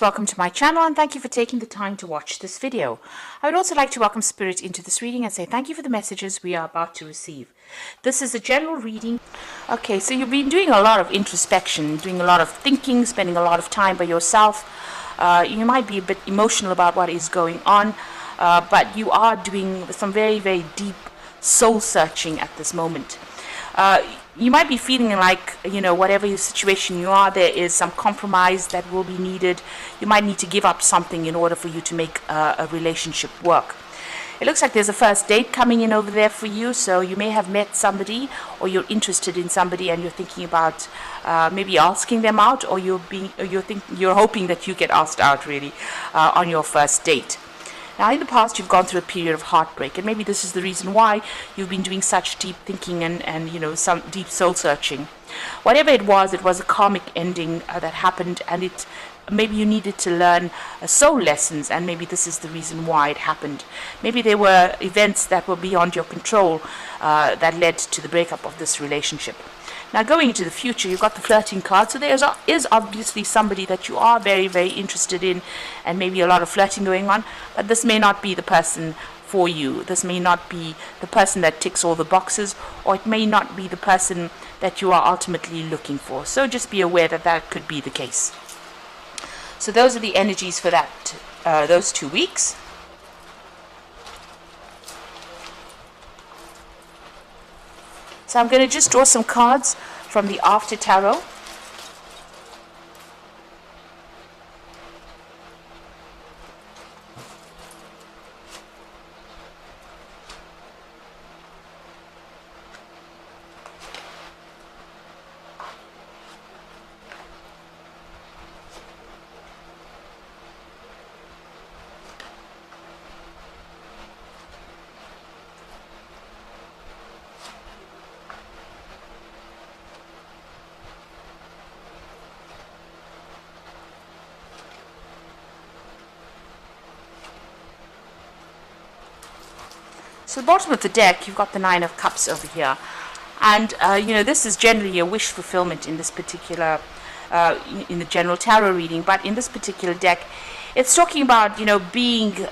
Welcome to my channel and thank you for taking the time to watch this video. I would also like to welcome Spirit into this reading and say thank you for the messages we are about to receive. This is a general reading. Okay, so you've been doing a lot of introspection, doing a lot of thinking, spending a lot of time by yourself. You might be a bit emotional about what is going on, but you are doing some very, very deep soul searching at this moment. You might be feeling like, whatever your situation you are, there is some compromise that will be needed. You might need to give up something in order for you to make a relationship work. It looks like there's a first date coming in over there for you, so you may have met somebody or you're interested in somebody and you're thinking about maybe asking them out, or you're hoping that you get asked out really on your first date. Now, in the past, you've gone through a period of heartbreak, and maybe this is the reason why you've been doing such deep thinking and some deep soul searching. Whatever it was a karmic ending that happened, and maybe you needed to learn soul lessons, and maybe this is the reason why it happened. Maybe there were events that were beyond your control that led to the breakup of this relationship. Now, going into the future, you've got the flirting card, so there is obviously somebody that you are very, very interested in, and maybe a lot of flirting going on, but this may not be the person for you. This may not be the person that ticks all the boxes, or it may not be the person that you are ultimately looking for. So just be aware that that could be the case. So those are the energies for that those 2 weeks. So I'm going to just draw some cards from the After Tarot. So the bottom of the deck, you've got the Nine of Cups over here. And, this is generally a wish fulfillment in this particular, in the general tarot reading. But in this particular deck, it's talking about, being,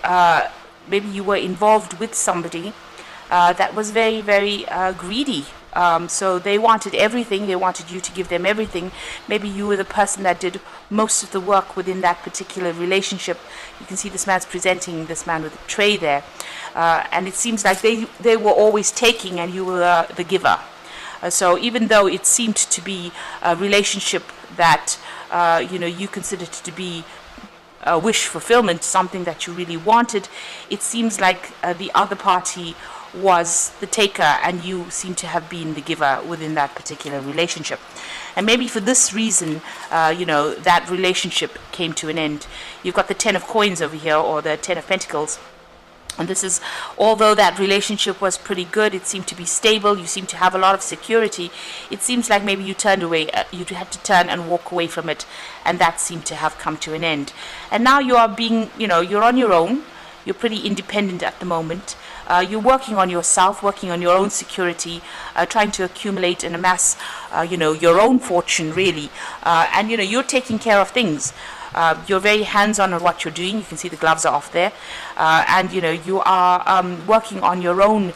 maybe you were involved with somebody that was very, very greedy. So they wanted everything. They wanted you to give them everything. Maybe you were the person that did most of the work within that particular relationship. You can see this man's presenting this man with a tray there. And it seems like they were always taking and you were the giver. So even though it seemed to be a relationship that, you considered to be a wish fulfillment, something that you really wanted, it seems like the other party was the taker and you seem to have been the giver within that particular relationship. And maybe for this reason, that relationship came to an end. You've got the Ten of Coins over here, or the Ten of Pentacles. And this is, although that relationship was pretty good, it seemed to be stable, you seem to have a lot of security, it seems like maybe you turned away, you had to turn and walk away from it, and that seemed to have come to an end. And now you are being, you're on your own, you're pretty independent at the moment. You're working on yourself, working on your own security, trying to accumulate and amass, your own fortune, really. And, you're taking care of things. You're very hands-on on what you're doing. You can see the gloves are off there. And, you are working on your own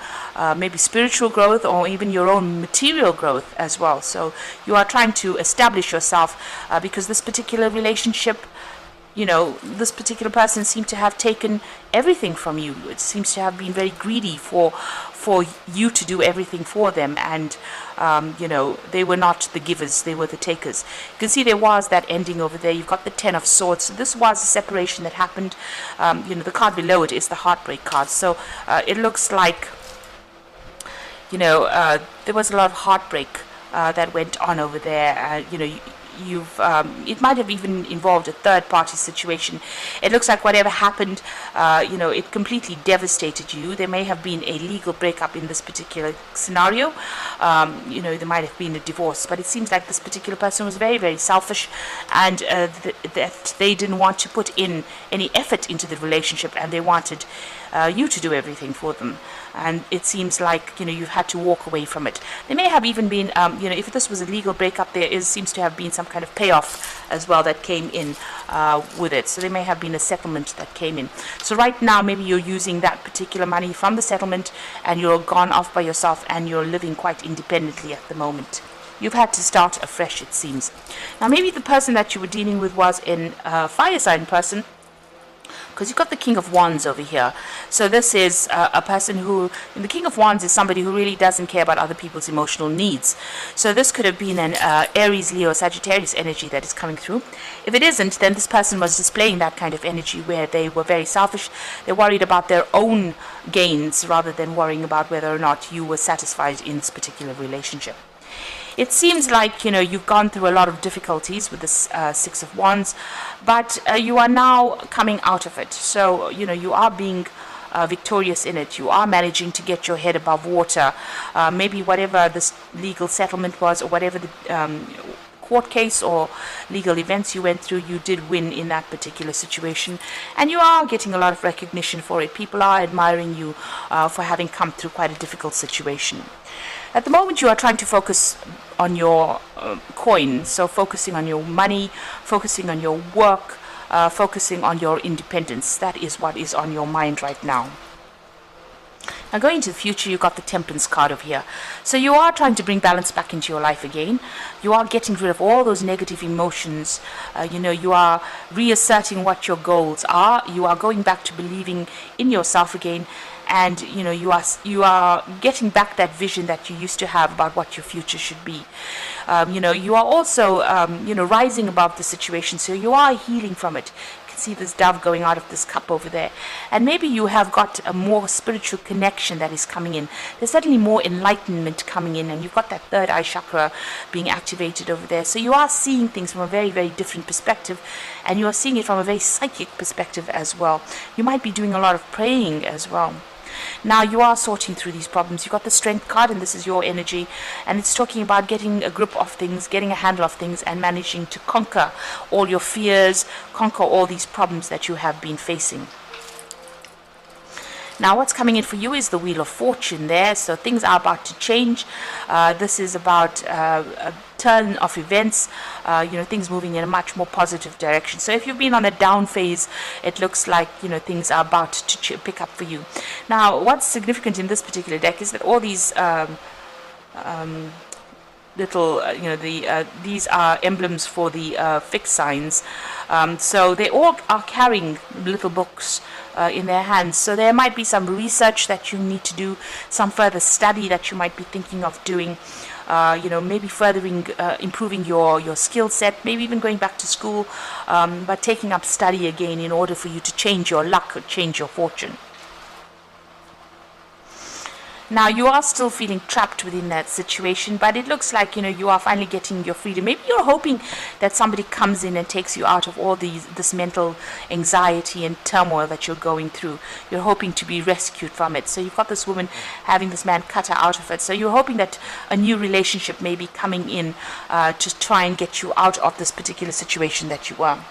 maybe spiritual growth or even your own material growth as well. So you are trying to establish yourself because this particular relationship, this particular person seemed to have taken everything from you. It seems to have been very greedy for you to do everything for them, and they were not the givers, they were the takers. You can see there was that ending over there. You've got the Ten of Swords. So this was a separation that happened. The card below it is the Heartbreak card. So it looks like there was a lot of heartbreak that went on over there. It might have even involved a third-party situation. It looks like whatever happened, it completely devastated you. There may have been a legal breakup in this particular scenario. There might have been a divorce, but it seems like this particular person was very, very selfish, and that they didn't want to put in any effort into the relationship, and they wanted you to do everything for them. And it seems like you've had to walk away from it. There may have even been if this was a legal breakup, there seems to have been some some kind of payoff as well that came in with it. So there may have been a settlement that came in. So right now, maybe you're using that particular money from the settlement and you're gone off by yourself and you're living quite independently at the moment. You've had to start afresh, it seems. Now, maybe the person that you were dealing with was a fire sign person, because you've got the King of Wands over here. So this is a person who, the King of Wands is somebody who really doesn't care about other people's emotional needs. So this could have been an Aries, Leo, Sagittarius energy that is coming through. If it isn't, then this person was displaying that kind of energy where they were very selfish. They're worried about their own gains rather than worrying about whether or not you were satisfied in this particular relationship. It seems like, you've gone through a lot of difficulties with this Six of Wands, but you are now coming out of it. So, you are being victorious in it. You are managing to get your head above water. Maybe whatever this legal settlement was, or whatever the court case or legal events you went through, you did win in that particular situation. And you are getting a lot of recognition for it. People are admiring you for having come through quite a difficult situation. At the moment, you are trying to focus on your coin, so focusing on your money, focusing on your work, focusing on your independence. That is what is on your mind right now. Now, going into the future, you've got the Temperance card over here. So you are trying to bring balance back into your life again. You are getting rid of all those negative emotions. You are reasserting what your goals are. You are going back to believing in yourself again. And you are getting back that vision that you used to have about what your future should be. You are also rising above the situation, so you are healing from it. You can see this dove going out of this cup over there, and maybe you have got a more spiritual connection that is coming in. There's certainly more enlightenment coming in, and you've got that third eye chakra being activated over there. So you are seeing things from a very, very different perspective, and you are seeing it from a very psychic perspective as well. You might be doing a lot of praying as well. Now you are sorting through these problems. You've got the Strength card, and this is your energy, and it's talking about getting a grip of things, getting a handle of things, and managing to conquer all your fears, conquer all these problems that you have been facing. Now what's coming in for you is the Wheel of Fortune there, so things are about to change. This is about a turn of events, things moving in a much more positive direction. So if you've been on a down phase, it looks like, things are about to pick up for you. Now what's significant in this particular deck is that all these these are emblems for the fixed signs. So they all are carrying little books in their hands. So there might be some research that you need to do, some further study that you might be thinking of doing. Maybe furthering, improving your skill set, maybe even going back to school, but taking up study again in order for you to change your luck or change your fortune. Now you are still feeling trapped within that situation, but it looks like you are finally getting your freedom. Maybe you're hoping that somebody comes in and takes you out of all this mental anxiety and turmoil that you're going through. You're hoping to be rescued from it. So you've got this woman having this man cut her out of it. So you're hoping that a new relationship may be coming in to try and get you out of this particular situation that you are.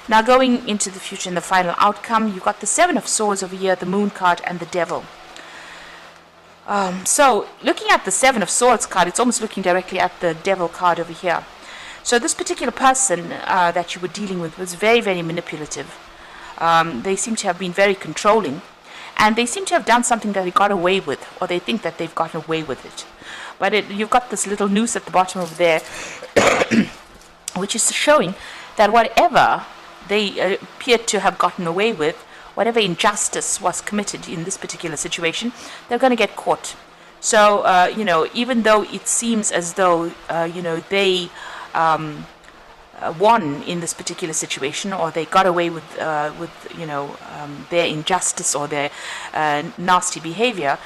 Now going into the future and the final outcome, you've got the Seven of Swords over here, the Moon card, and the Devil. So looking at the Seven of Swords card, it's almost looking directly at the Devil card over here. So this particular person that you were dealing with was very, very manipulative. They seem to have been very controlling, and they seem to have done something that they got away with, or they think that they've gotten away with it. But you've got this little noose at the bottom over there, which is showing that whatever they appeared to have gotten away with, whatever injustice was committed in this particular situation, they're going to get caught. So, even though it seems as though, they won in this particular situation, or they got away with their injustice or their nasty behavior,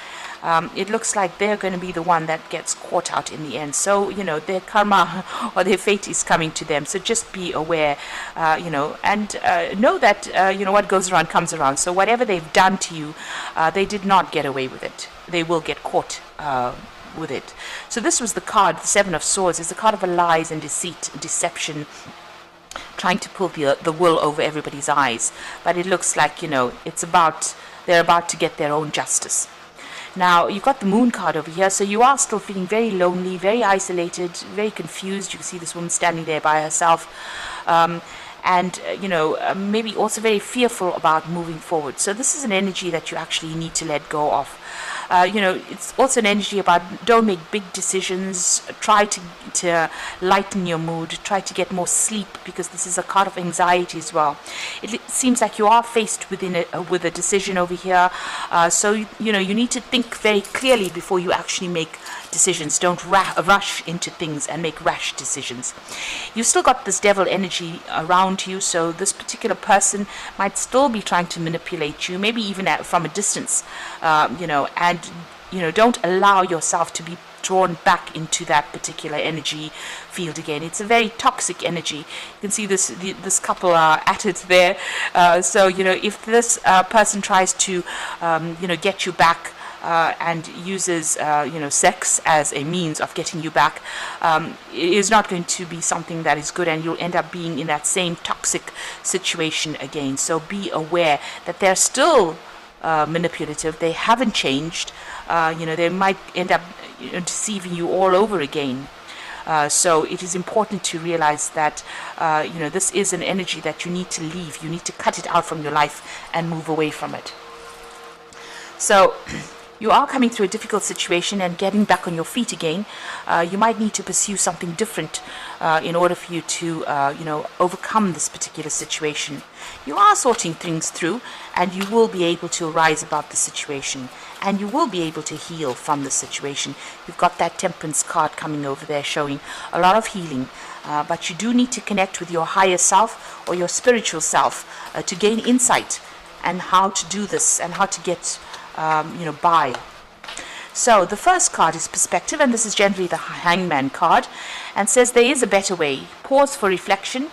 it looks like they're going to be the one that gets caught out in the end. So, their karma or their fate is coming to them. So just be aware, and know that, what goes around comes around. So whatever they've done to you, they did not get away with it. They will get caught with it. So this was the card, the Seven of Swords. It's the card of lies and deceit, deception, trying to pull the wool over everybody's eyes. But it looks like, they're about to get their own justice. Now, you've got the Moon card over here, so you are still feeling very lonely, very isolated, very confused. You can see this woman standing there by herself. And maybe also very fearful about moving forward. So this is an energy that you actually need to let go of. It's also an energy about don't make big decisions. Try to lighten your mood. Try to get more sleep, because this is a card of anxiety as well. It seems like you are faced with a decision over here. So you need to think very clearly before you actually make decisions. Don't rush into things and make rash decisions. You've still got this devil energy around you, so this particular person might still be trying to manipulate you, maybe even from a distance, and don't allow yourself to be drawn back into that particular energy field again. It's a very toxic energy. You can see this couple are at it there. So if this person tries to get you back, and uses sex as a means of getting you back, it is not going to be something that is good, and you'll end up being in that same toxic situation again. So be aware that they're still manipulative. They haven't changed. They might end up deceiving you all over again. So it is important to realize that this is an energy that you need to leave. You need to cut it out from your life and move away from it. So you are coming through a difficult situation and getting back on your feet again. You might need to pursue something different in order for you to overcome this particular situation. You are sorting things through, and you will be able to rise above the situation, and you will be able to heal from the situation. You've got that Temperance card coming over there showing a lot of healing, but you do need to connect with your higher self or your spiritual self to gain insight and how to do this and how to get by. So the first card is perspective, and this is generally the Hangman card, and says there is a better way. Pause for reflection,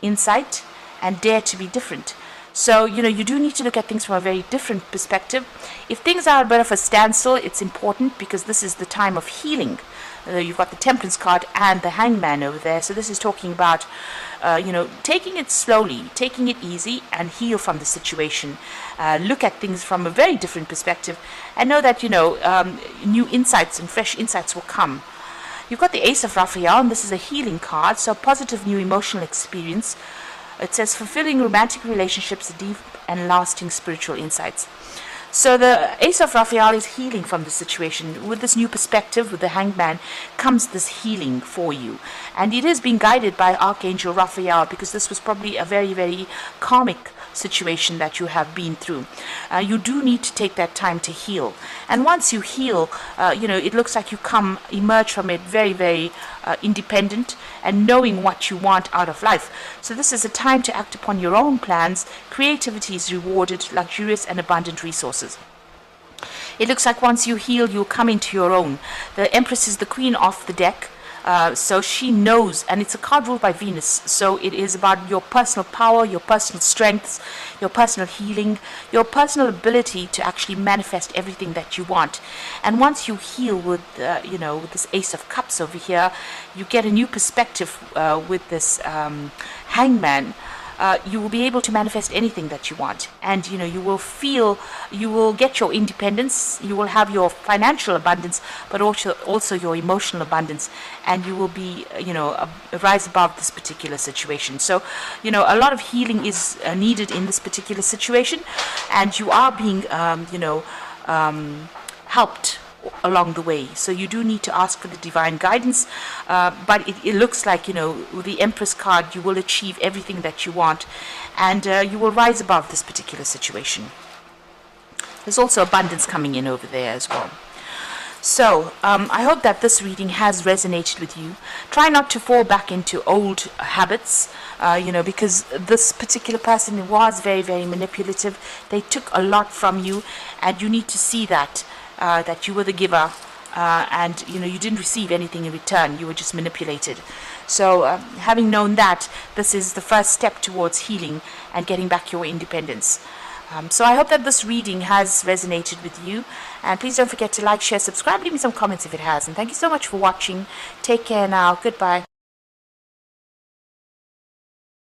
insight, and dare to be different. So you do need to look at things from a very different perspective. If things are a bit of a standstill, it's important, because this is the time of healing. You've got the Temperance card and the Hangman over there. So this is talking about taking it slowly, taking it easy, and heal from the situation. Look at things from a very different perspective, and know that new insights and fresh insights will come. You've got the Ace of Raphael, and this is a healing card, so positive new emotional experience. It says fulfilling romantic relationships, deep and lasting spiritual insights. So the Ace of Raphael is healing from the situation. With this new perspective, with the Hangman, comes this healing for you. And it is being guided by Archangel Raphael, because this was probably a very, very karmic situation that you have been through. You do need to take that time to heal. And once you heal, it looks like you emerge from it very, very independent and knowing what you want out of life. So this is a time to act upon your own plans. Creativity is rewarded, luxurious and abundant resources. It looks like once you heal, you'll come into your own. The Empress is the queen of the deck. So she knows, and it's a card ruled by Venus, so it is about your personal power, your personal strengths, your personal healing, your personal ability to actually manifest everything that you want. And once you heal with with this Ace of Cups over here, you get a new perspective with this Hangman. You will be able to manifest anything that you want, and you will get your independence, you will have your financial abundance, but also your emotional abundance, and you will be rise above this particular situation. So a lot of healing is needed in this particular situation, and you are being helped along the way. So you do need to ask for the divine guidance, but it looks like with the Empress card, you will achieve everything that you want, and you will rise above this particular situation. There's also abundance coming in over there as well. So I hope that this reading has resonated with you. Try not to fall back into old habits, because this particular person was very, very manipulative. They took a lot from you, and you need to see that you were the giver, and you didn't receive anything in return. You were just manipulated. So having known that, this is the first step towards healing and getting back your independence. So I hope that this reading has resonated with you, and please don't forget to like, share, subscribe, leave me some comments if it has, and thank you so much for watching. Take care now. Goodbye.